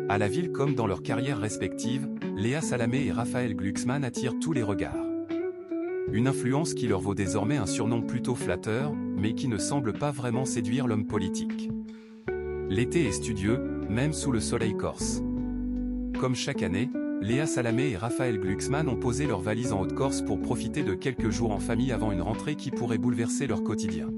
À la ville comme dans leurs carrières respectives, Léa Salamé et Raphaël Glucksmann attirent tous les regards. Une influence qui leur vaut désormais un surnom plutôt flatteur, mais qui ne semble pas vraiment séduire l'homme politique. L'été est studieux, même sous le soleil corse. Comme chaque année, Léa Salamé et Raphaël Glucksmann ont posé leurs valises en Haute-Corse pour profiter de quelques jours en famille avant une rentrée qui pourrait bouleverser leur quotidien.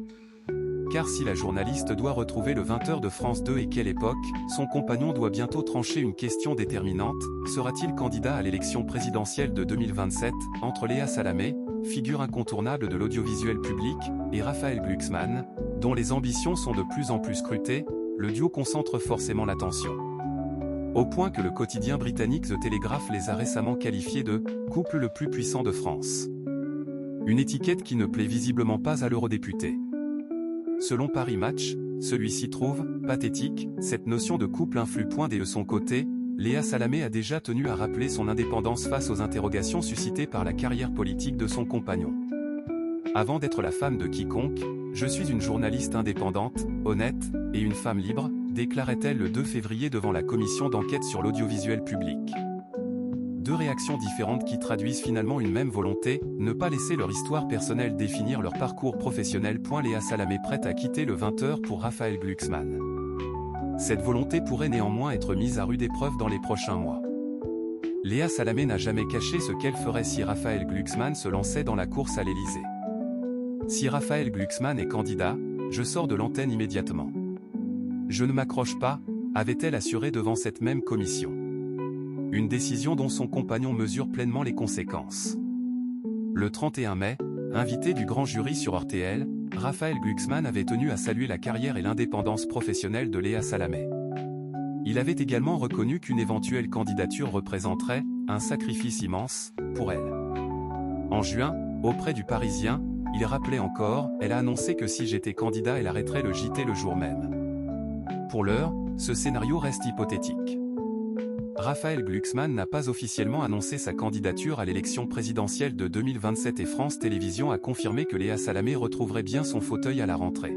Car si la journaliste doit retrouver le 20h de France 2 et quelle époque, son compagnon doit bientôt trancher une question déterminante, sera-t-il candidat à l'élection présidentielle de 2027, entre Léa Salamé, figure incontournable de l'audiovisuel public, et Raphaël Glucksmann, dont les ambitions sont de plus en plus scrutées, le duo concentre forcément l'attention. Au point que le quotidien britannique The Telegraph les a récemment qualifiés de « couple le plus puissant de France ». Une étiquette qui ne plaît visiblement pas à l'eurodéputé. Selon Paris Match, celui-ci trouve « pathétique » cette notion de couple influe point et de son côté, Léa Salamé a déjà tenu à rappeler son indépendance face aux interrogations suscitées par la carrière politique de son compagnon. Avant d'être la femme de quiconque, je suis une journaliste indépendante, honnête, et une femme libre, déclarait-elle le 2 février devant la commission d'enquête sur l'audiovisuel public. Deux réactions différentes qui traduisent finalement une même volonté, ne pas laisser leur histoire personnelle définir leur parcours professionnel. Léa Salamé prête à quitter le 20h pour Raphaël Glucksmann. Cette volonté pourrait néanmoins être mise à rude épreuve dans les prochains mois. Léa Salamé n'a jamais caché ce qu'elle ferait si Raphaël Glucksmann se lançait dans la course à l'Élysée. Si Raphaël Glucksmann est candidat, je sors de l'antenne immédiatement. Je ne m'accroche pas, avait-elle assuré devant cette même commission. Une décision dont son compagnon mesure pleinement les conséquences. Le 31 mai, invité du grand jury sur RTL, Raphaël Glucksmann avait tenu à saluer la carrière et l'indépendance professionnelle de Léa Salamé. Il avait également reconnu qu'une éventuelle candidature représenterait un sacrifice immense pour elle. En juin, auprès du Parisien, il rappelait encore « Elle a annoncé que si j'étais candidat elle arrêterait le JT le jour même ». Pour l'heure, ce scénario reste hypothétique. Raphaël Glucksmann n'a pas officiellement annoncé sa candidature à l'élection présidentielle de 2027 et France Télévisions a confirmé que Léa Salamé retrouverait bien son fauteuil à la rentrée.